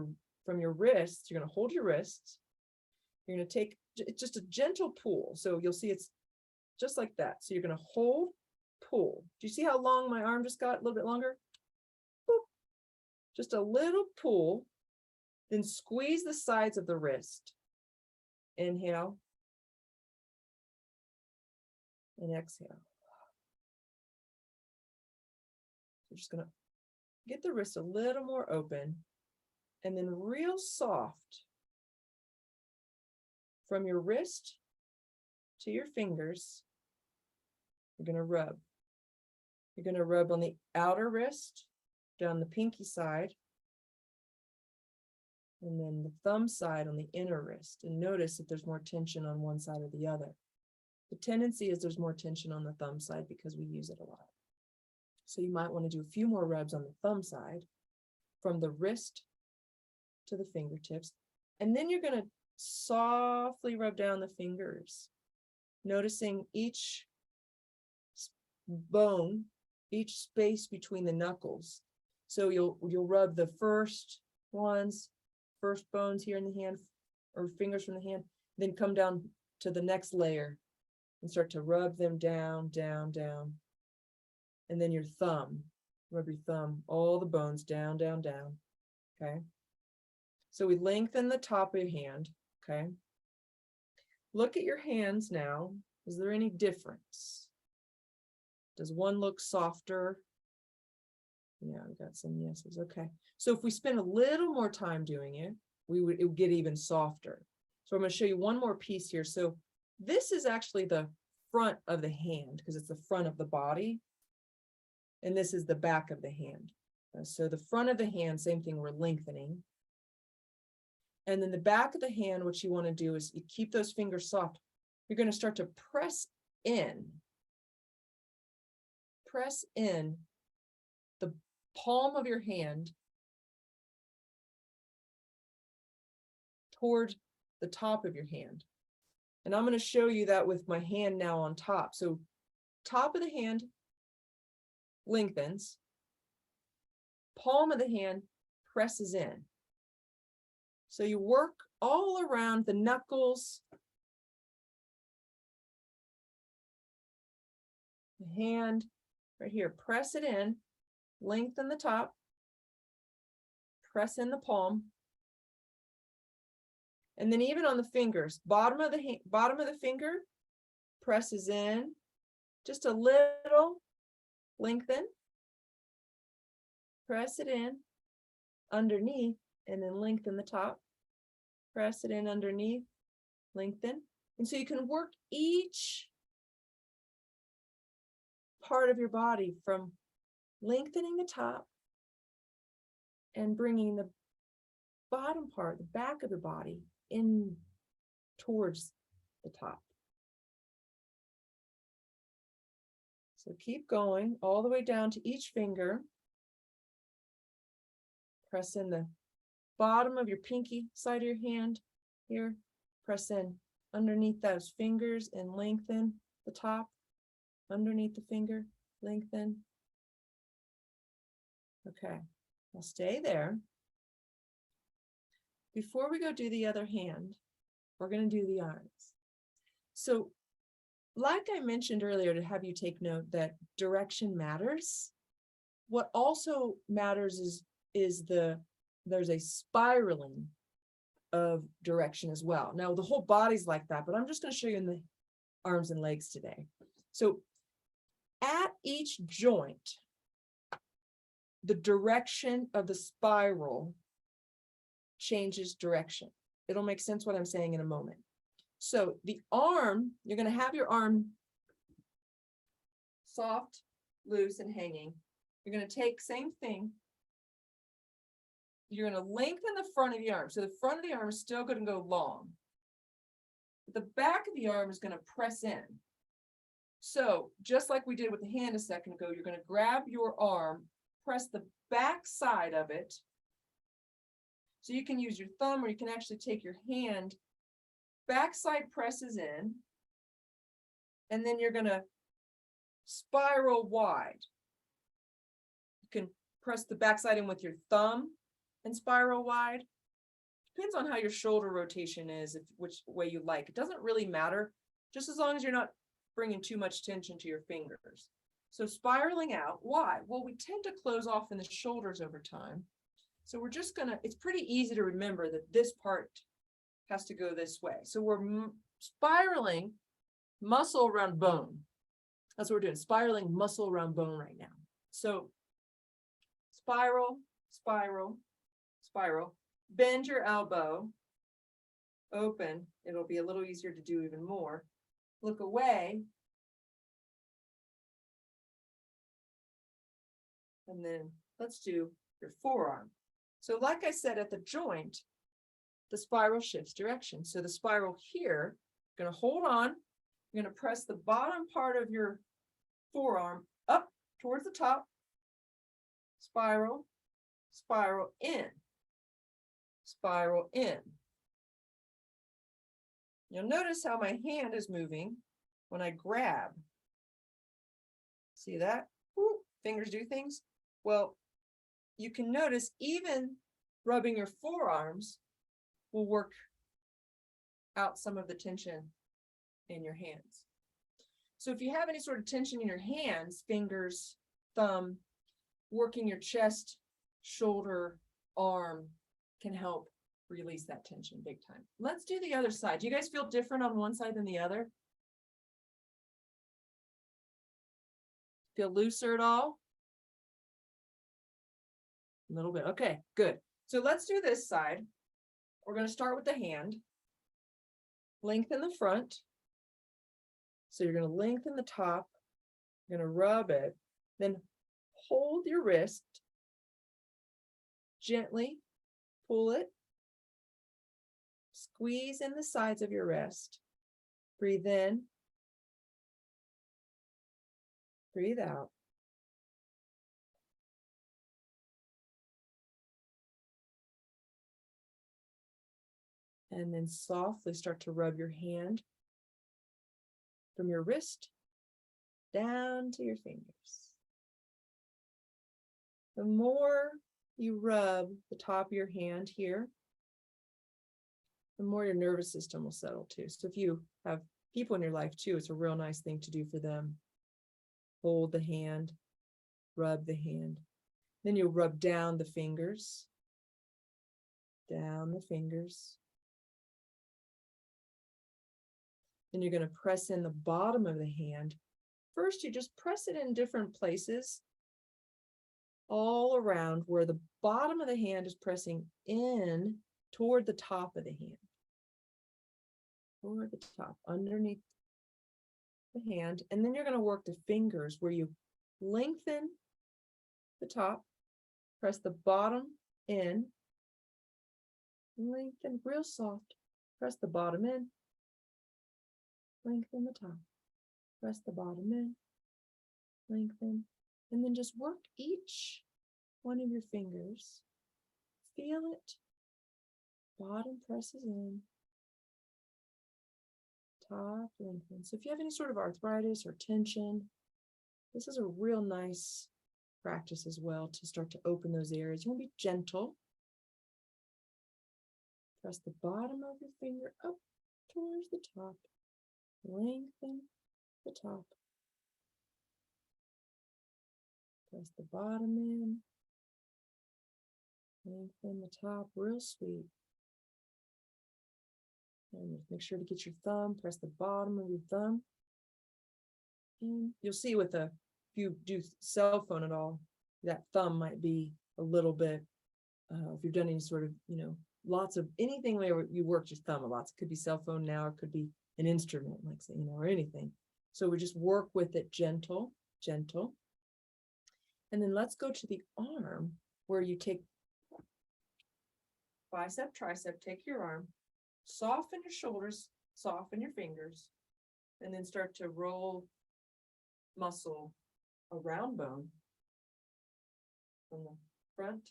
from your wrists, you're going to hold your wrists. You're going to take just a gentle pull. So you'll see it's just like that. So you're going to hold, pull. Do you see how long my arm just got? A little bit longer? Boop. Just a little pull, then squeeze the sides of the wrist. Inhale and exhale. We're just going to get the wrist a little more open, and then real soft from your wrist to your fingers. You're going to rub. You're going to rub on the outer wrist, down the pinky side, and then the thumb side on the inner wrist. And notice if there's more tension on one side or the other. The tendency is there's more tension on the thumb side because we use it a lot. So you might want to do a few more rubs on the thumb side, from the wrist to the fingertips. And then you're going to softly rub down the fingers, noticing each bone, each space between the knuckles. So you'll rub the first bones here in the hand, or fingers from the hand, then come down to the next layer and start to rub them down, down, down. And then your thumb, rub your thumb, all the bones down, down, down. Okay. So we lengthen the top of your hand. Okay. Look at your hands now. Is there any difference? Does one look softer? Yeah, we got some yeses. Okay. So if we spend a little more time doing it, it would get even softer. So I'm going to show you one more piece here. So this is actually the front of the hand, because it's the front of the body. And this is the back of the hand. So the front of the hand, same thing, we're lengthening. And then the back of the hand, what you want to do is you keep those fingers soft. You're going to start to press in the palm of your hand toward the top of your hand. And I'm going to show you that with my hand now on top. So top of the hand lengthens, palm of the hand presses in. So you work all around the knuckles, the hand right here, press it in, lengthen the top, press in the palm. And then even on the fingers, bottom of the finger presses in, just a little, lengthen, press it in, underneath, and then lengthen the top. Press it in underneath, lengthen. And so you can work each part of your body from lengthening the top and bringing the bottom part, the back of the body, in towards the top. So keep going all the way down to each finger. Press in the bottom of your pinky side of your hand here. Press in underneath those fingers and lengthen the top. Underneath the finger, lengthen. Okay, I'll stay there. Before we go do the other hand, we're going to do the arms. So, like I mentioned earlier, to have you take note that direction matters. What also matters is there's a spiraling of direction as well. Now, the whole body's like that, but I'm just going to show you in the arms and legs today. So, at each joint, the direction of the spiral changes direction. It'll make sense what I'm saying in a moment. So the arm, you're going to have your arm soft, loose, and hanging. You're going to take same thing. You're going to lengthen the front of the arm. So the front of the arm is still going to go long. The back of the arm is going to press in. So just like we did with the hand a second ago, you're going to grab your arm, press the back side of it. So you can use your thumb, or you can actually take your hand, backside presses in, and then you're going to spiral wide. You can press the backside in with your thumb and spiral wide. Depends on how your shoulder rotation is, which way you like. It doesn't really matter, just as long as you're not bringing too much tension to your fingers. So spiraling out, why? Well, we tend to close off in the shoulders over time. So we're just gonna, it's pretty easy to remember that this part has to go this way. So we're spiraling muscle around bone. That's what we're doing, spiraling muscle around bone right now. So spiral, spiral, spiral. Bend your elbow, open. It'll be a little easier to do even more. Look away. And then let's do your forearm. So like I said, at the joint, the spiral shifts direction. So the spiral here, going to hold on. You're going to press the bottom part of your forearm up towards the top. Spiral, spiral in. Spiral in. You'll notice how my hand is moving when I grab. See that? Woo, fingers do things. Well, you can notice even rubbing your forearms will work out some of the tension in your hands. So if you have any sort of tension in your hands, fingers, thumb, working your chest, shoulder, arm can help release that tension big time. Let's do the other side. Do you guys feel different on one side than the other? Feel looser at all? A little bit. Okay, good. So let's do this side. We're going to start with the hand. Lengthen the front. So you're going to lengthen the top. You're going to rub it. Then hold your wrist. Gently pull it. Squeeze in the sides of your wrist. Breathe in. Breathe out. And then softly start to rub your hand from your wrist down to your fingers. The more you rub the top of your hand here, the more your nervous system will settle too. So if you have people in your life too, it's a real nice thing to do for them. Hold the hand, rub the hand. Then you'll rub down the fingers, down the fingers. Then you're going to press in the bottom of the hand. First, you just press it in different places. all around where the bottom of the hand is pressing in toward the top of the hand. Toward the top, underneath the hand. And then you're going to work the fingers where you lengthen the top, press the bottom in, lengthen real soft, press the bottom in, lengthen the top, press the bottom in, lengthen, and then just work each one of your fingers. Feel it. Bottom presses in, top lengthen. So if you have any sort of arthritis or tension, this is a real nice practice as well to start to open those areas. You want to be gentle. Press the bottom of your finger up towards the top. Lengthen the top. Press the bottom in. Lengthen the top, real sweet. And make sure to get your thumb, press the bottom of your thumb. And you'll see with if you do cell phone at all, that thumb might be a little bit, if you've done any sort of, lots of anything where you work your thumb a lot. It could be cell phone now, or it could be an instrument, like, or anything. So we just work with it gentle, gentle. And then let's go to the arm where you take bicep, tricep, take your arm, soften your shoulders, soften your fingers, and then start to roll muscle around bone from the front,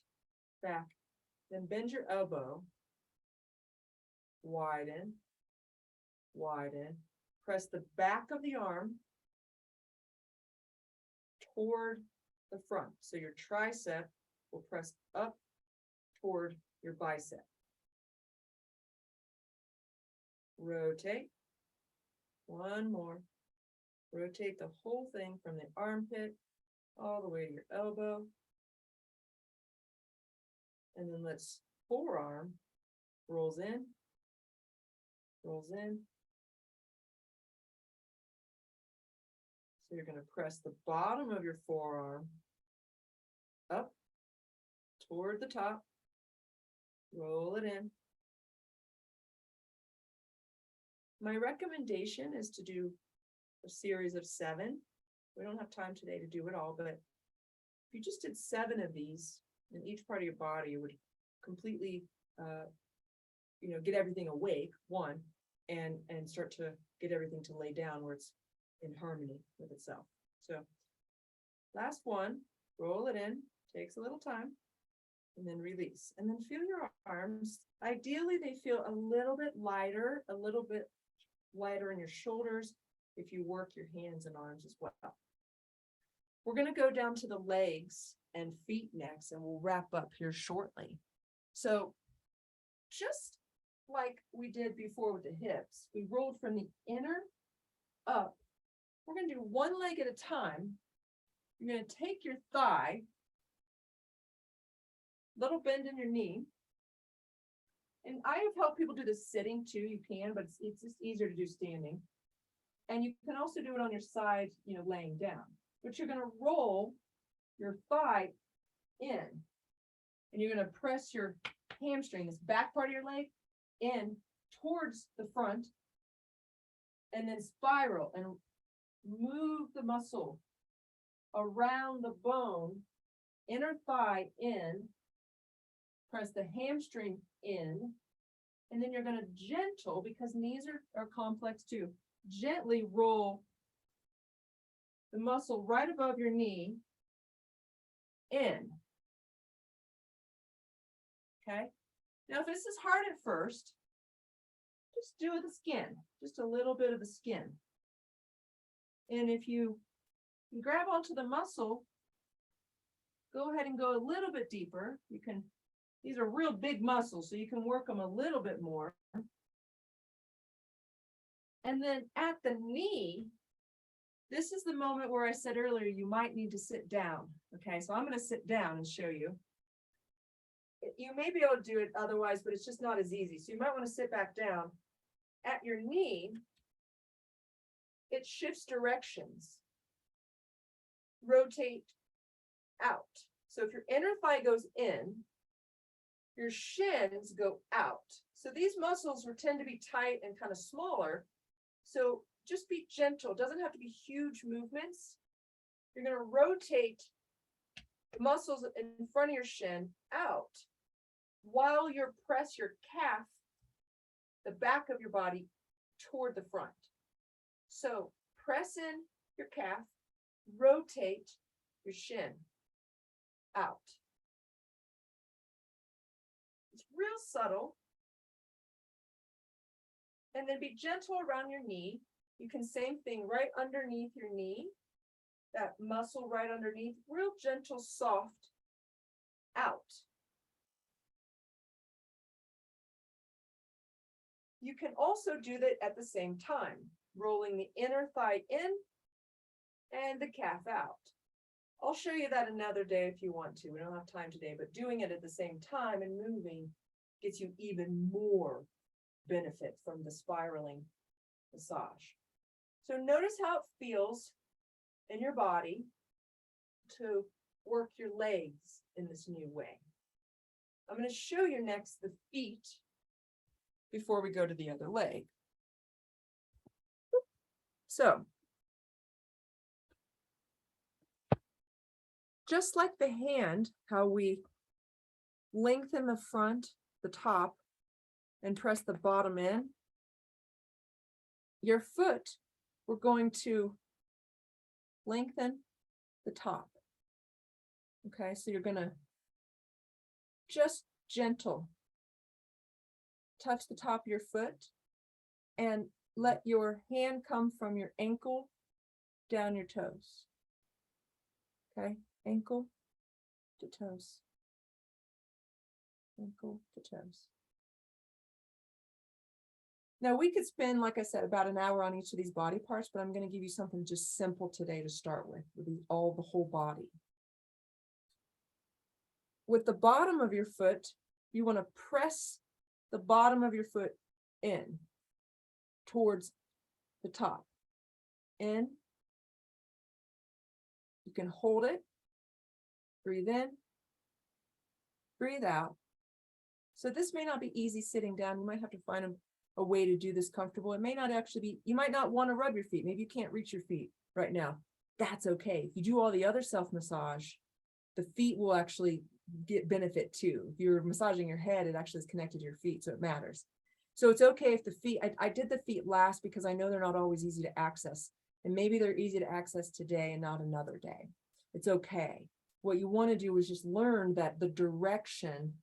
back. Then bend your elbow, widen, widen, press the back of the arm toward the front. So your tricep will press up toward your bicep. Rotate. One more. Rotate the whole thing from the armpit all the way to your elbow. And then let's forearm rolls in, rolls in. So you're going to press the bottom of your forearm up toward the top, roll it in. My recommendation is to do a series of 7. We don't have time today to do it all, but if you just did 7 of these in each part of your body, it would completely, get everything awake, one, and start to get everything to lay down where it's in harmony with itself. So last one, roll it in, takes a little time, and then release. And then feel your arms. Ideally, they feel a little bit lighter in your shoulders if you work your hands and arms as well. We're going to go down to the legs and feet next, and we'll wrap up here shortly. So just like we did before with the hips, we rolled from the inner up. We're going to do one leg at a time. You're going to take your thigh, little bend in your knee. And I have helped people do this sitting too. You can, but it's just easier to do standing. And you can also do it on your side, laying down. But you're going to roll your thigh in. And you're going to press your hamstring, this back part of your leg, in towards the front. And then spiral and move the muscle around the bone, inner thigh in, press the hamstring in, and then you're going to gentle, because knees are complex too, gently roll the muscle right above your knee in. Okay? Now, if this is hard at first, just do the skin, just a little bit of the skin. And if you grab onto the muscle, go ahead and go a little bit deeper. These are real big muscles, so you can work them a little bit more. And then at the knee, this is the moment where I said earlier, you might need to sit down. Okay, so I'm going to sit down and show you. You may be able to do it otherwise, but it's just not as easy. So you might want to sit back down. At your knee, it shifts directions. Rotate out. So if your inner thigh goes in, your shins go out. So these muscles tend to be tight and kind of smaller. So just be gentle. It doesn't have to be huge movements. You're going to rotate the muscles in front of your shin out while you press your calf, the back of your body, toward the front. So press in your calf, rotate your shin out. It's real subtle. And then be gentle around your knee. You can same thing right underneath your knee, that muscle right underneath, real gentle, soft, out. You can also do that at the same time, rolling the inner thigh in and the calf out. I'll show you that another day if you want to. We don't have time today, but doing it at the same time and moving gets you even more benefit from the spiraling massage. So notice how it feels in your body to work your legs in this new way. I'm going to show you next the feet before we go to the other leg. So, just like the hand, how we lengthen the front, the top, and press the bottom in, your foot, we're going to lengthen the top. Okay, so you're going to just gentle touch the top of your foot and let your hand come from your ankle down your toes. Okay, ankle to toes. Ankle to toes. Now we could spend, like I said, about an hour on each of these body parts, but I'm going to give you something just simple today to start with the whole body. With the bottom of your foot, you want to press the bottom of your foot in towards the top. In. You can hold it. Breathe in. Breathe out. So this may not be easy sitting down. You might have to find a way to do this comfortable. It may not actually be, you might not want to rub your feet. Maybe you can't reach your feet right now. That's okay. If you do all the other self-massage, the feet will actually get benefit too. If you're massaging your head, it actually is connected to your feet, so it matters. So it's okay if the feet, I did the feet last because I know they're not always easy to access. And maybe they're easy to access today and not another day. It's okay. What you want to do is just learn that the direction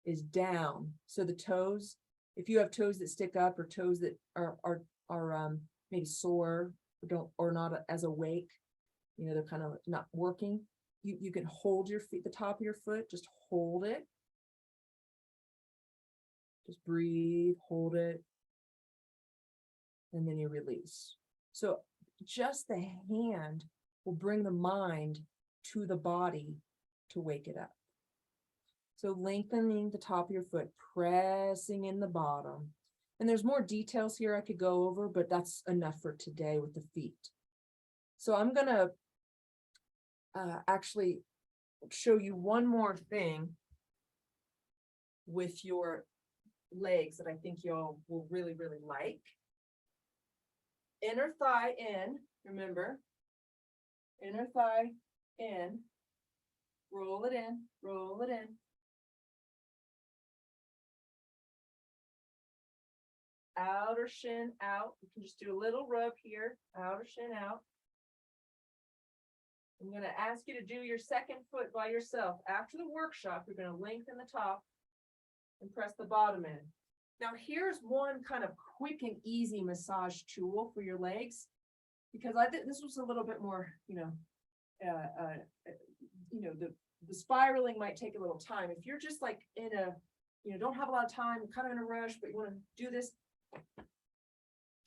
is down. So the toes, if you have toes that stick up or toes that are maybe sore or not as awake, they're kind of not working. You can hold your feet, the top of your foot, just hold it. Just breathe, hold it, and then you release. So just the hand will bring the mind to the body to wake it up. So lengthening the top of your foot, pressing in the bottom. And there's more details here I could go over, but that's enough for today with the feet. So I'm going to actually show you one more thing with your legs that I think y'all will really, really like. Inner thigh in, remember, inner thigh in, roll it in, roll it in. Outer shin out. You can just do a little rub here, outer shin out. I'm going to ask you to do your second foot by yourself. After the workshop, you're going to lengthen the top and press the bottom in. Now, here's one kind of quick and easy massage tool for your legs, because I think this was a little bit more, the spiraling might take a little time. If you're just like in a, don't have a lot of time, kind of in a rush, but you want to do this,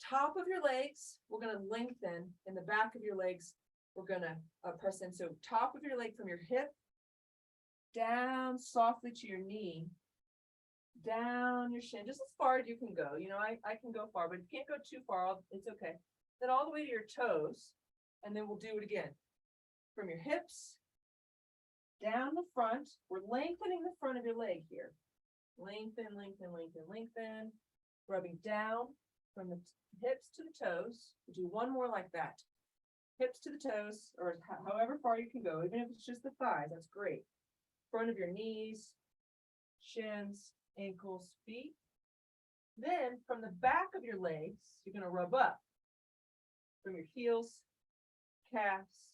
top of your legs, we're going to lengthen, in the back of your legs, we're going to press in. So top of your leg from your hip, down softly to your knee, down your shin, just as far as you can go. I can go far, but if you can't go too far, it's okay. Then all the way to your toes, and then we'll do it again. From your hips, down the front. We're lengthening the front of your leg here. Lengthen, lengthen, lengthen, lengthen. Rubbing down from the hips to the toes. We'll do one more like that. Hips to the toes, or however far you can go, even if it's just the thighs, that's great. Front of your knees, shins, ankles, feet. Then from the back of your legs, you're going to rub up from your heels, calves,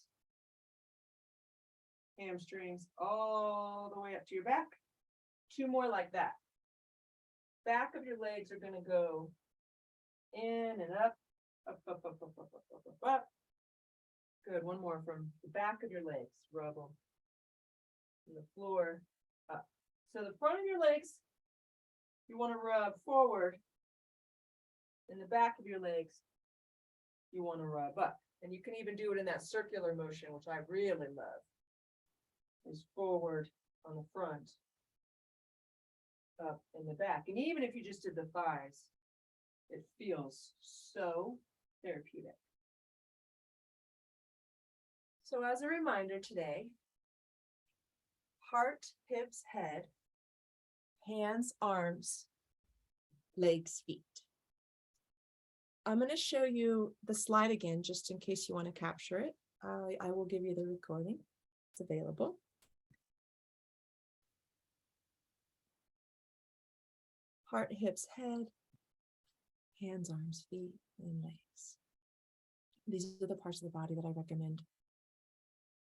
hamstrings, all the way up to your back. Two more like that. Back of your legs are going to go in and up, up, up, up, up, up, up, up, up, up. Good. One more from the back of your legs. Rub them from the floor up. So the front of your legs, you want to rub forward. In the back of your legs, you want to rub up. And you can even do it in that circular motion, which I really love. Is forward on the front, up in the back. And even if you just did the thighs, it feels so therapeutic. So as a reminder today, heart, hips, head, hands, arms, legs, feet. I'm going to show you the slide again, just in case you want to capture it. I will give you the recording. It's available. Heart, hips, head, hands, arms, feet, and legs. These are the parts of the body that I recommend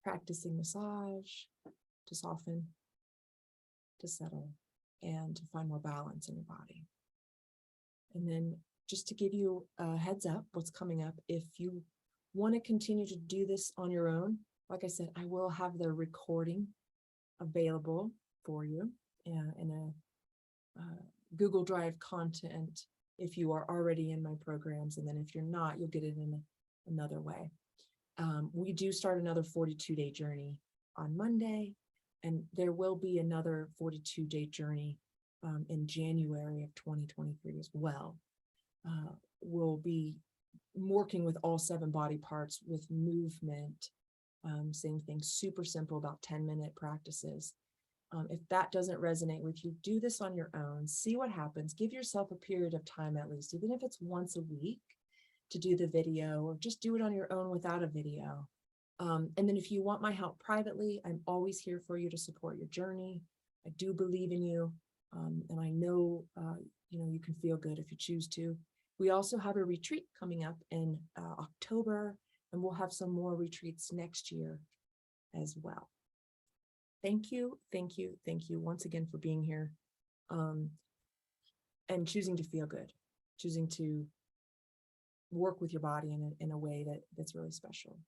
practicing massage to soften, to settle, and to find more balance in your body. And then just to give you a heads up, what's coming up, if you want to continue to do this on your own, like I said, I will have the recording available for you in a Google Drive content if you are already in my programs. And then if you're not, you'll get it in another way. We do start another 42-day journey on Monday, and there will be another 42-day journey in January of 2023 as well. We'll be working with all 7 body parts with movement, same thing, super simple, about 10-minute practices. If that doesn't resonate with you, do this on your own, see what happens, give yourself a period of time at least, even if it's once a week, to do the video, or just do it on your own without a video. And then if you want my help privately, I'm always here for you to support your journey. I do believe in you. And I know, you can feel good if you choose to. We also have a retreat coming up in October, and we'll have some more retreats next year as well. Thank you, thank you, thank you once again for being here, and choosing to feel good, choosing to work with your body in a way that's really special.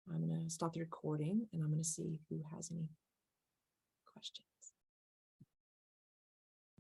I'm going to stop the recording, and I'm going to see who has any questions.